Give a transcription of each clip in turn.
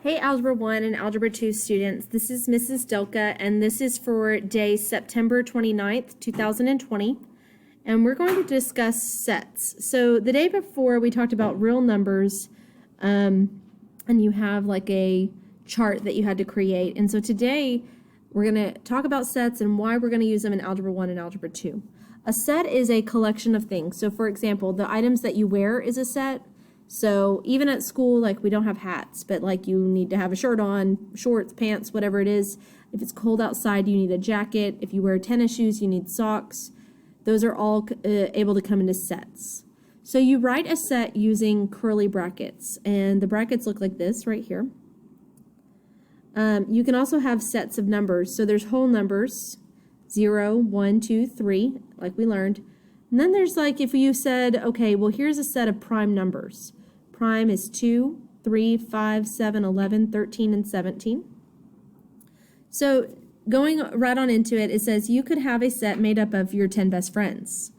Hey Algebra 1 and Algebra 2 students, this is Mrs. Delka and this is for day September 29th, 2020, and we're going to discuss sets. So the day before we talked about real numbers and you have like a chart that you had to create, and so today we're going to talk about sets and why we're going to use them in Algebra 1 and Algebra 2. A set is a collection of things. So for example, the items that you wear is a set. So even at school, like we don't have hats, but like you need to have a shirt on, shorts, pants, whatever it is. If it's cold outside, you need a jacket. If you wear tennis shoes, you need socks. Those are all able to come into sets. So you write a set using curly brackets, and the brackets look like this right here. You can also have sets of numbers. So there's whole numbers, 0, 1, 2, 3, like we learned. And then there's like if you said, okay, well here's a set of prime numbers. Prime is 2, 3, 5, 7, 11, 13, and 17. So going right on into it, it says you could have a set made up of your 10 best friends.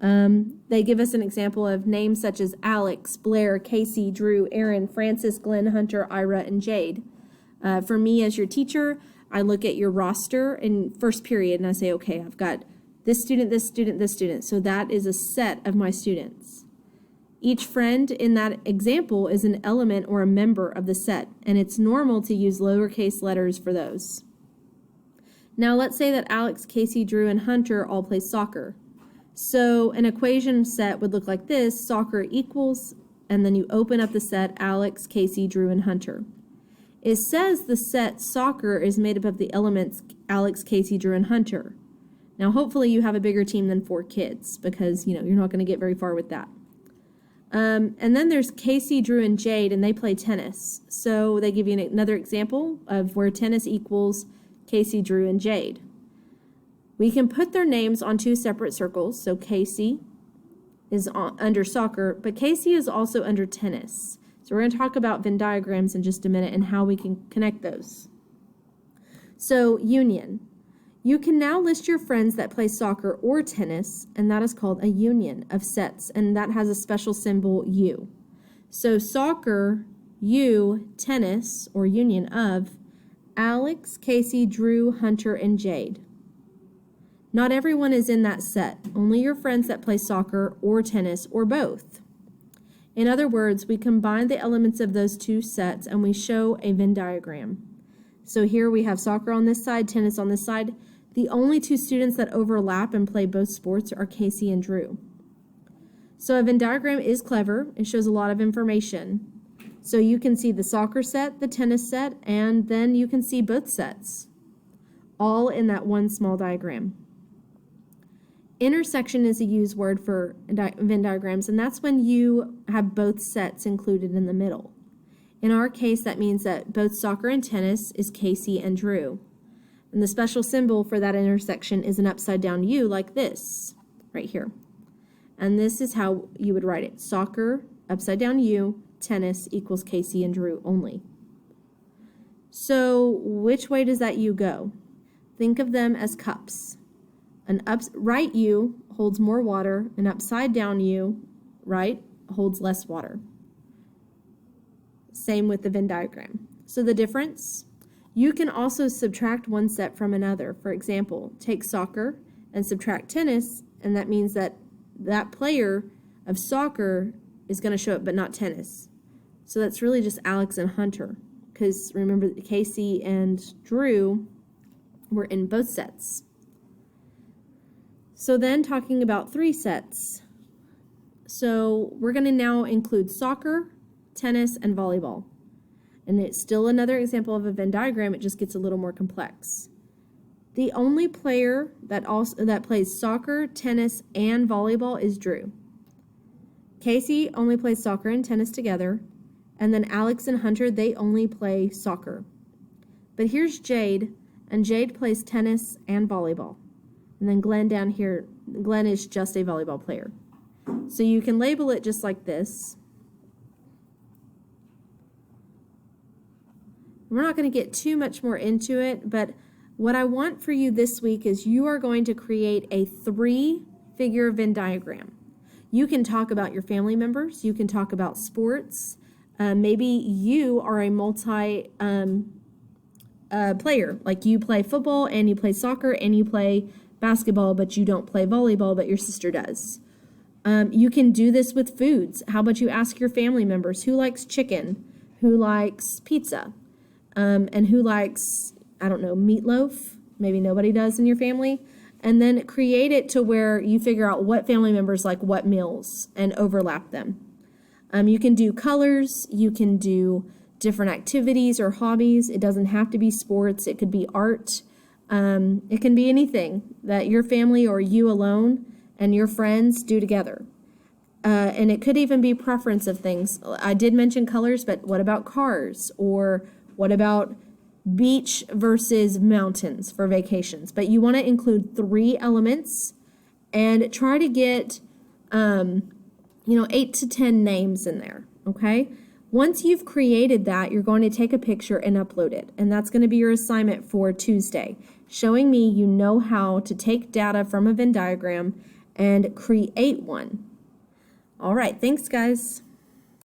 They give us an example of names such as Alex, Blair, Casey, Drew, Aaron, Francis, Glenn, Hunter, Ira, and Jade. For me as your teacher, I look at your roster in first period and I say, okay, I've got this student, this student, this student. So that is a set of my students. Each friend in that example is an element or a member of the set, and it's normal to use lowercase letters for those. Now let's say that Alex, Casey, Drew, and Hunter all play soccer. So an equation set would look like this: soccer equals, and then you open up the set Alex, Casey, Drew, and Hunter. It says the set soccer is made up of the elements Alex, Casey, Drew, and Hunter. Now hopefully you have a bigger team than 4 kids because you're not going to get very far with that. And then there's Casey, Drew, and Jade, and they play tennis. So they give you another example of where tennis equals Casey, Drew, and Jade. We can put their names on 2 separate circles. So Casey is under soccer, but Casey is also under tennis. So we're going to talk about Venn diagrams in just a minute and how we can connect those. So union. You can now list your friends that play soccer or tennis, and that is called a union of sets, and that has a special symbol U. So soccer, U, tennis, or union of Alex, Casey, Drew, Hunter, and Jade. Not everyone is in that set, only your friends that play soccer or tennis or both. In other words, we combine the elements of those 2 sets and we show a Venn diagram. So here we have soccer on this side, tennis on this side. The only 2 students that overlap and play both sports are Casey and Drew. So a Venn diagram is clever. It shows a lot of information. So you can see the soccer set, the tennis set, and then you can see both sets, all in that one small diagram. Intersection is a used word for Venn diagrams, and that's when you have both sets included in the middle. In our case, that means that both soccer and tennis is Casey and Drew. And the special symbol for that intersection is an upside down U like this, right here. And this is how you would write it. Soccer, upside down U, tennis equals Casey and Drew only. So which way does that U go? Think of them as cups. An right U holds more water, an upside down U, right, holds less water. Same with the Venn diagram. So the difference? You can also subtract one set from another. For example, take soccer and subtract tennis, and that means that that player of soccer is going to show up but not tennis. So that's really just Alex and Hunter, because remember Casey and Drew were in both sets. So then talking about 3 sets. So we're going to now include soccer, tennis, and volleyball. And it's still another example of a Venn diagram. It just gets a little more complex. The only player that plays soccer, tennis, and volleyball is Drew. Casey only plays soccer and tennis together. And then Alex and Hunter, they only play soccer. But here's Jade, and Jade plays tennis and volleyball. And then Glenn down here, Glenn is just a volleyball player. So you can label it just like this. We're not going to get too much more into it, but what I want for you this week is you are going to create a 3-figure Venn diagram. You can talk about your family members, you can talk about sports, Maybe you are a multi player, like you play football and you play soccer and you play basketball, but you don't play volleyball, but your sister does. You can do this with foods. How about you ask your family members who likes chicken, who likes pizza, and who likes, I don't know, meatloaf? Maybe nobody does in your family. And then create it to where you figure out what family members like what meals and overlap them. You can do colors, you can do different activities or hobbies. It doesn't have to be sports, it could be art. It can be anything that your family or you alone and your friends do together. And it could even be preference of things. I did mention colors, but what about cars? Or what about beach versus mountains for vacations? But you want to include 3 elements and try to get, 8 to 10 names in there, okay? Once you've created that, you're going to take a picture and upload it. And that's going to be your assignment for Tuesday, showing me you know how to take data from a Venn diagram and create one. All right, thanks, guys.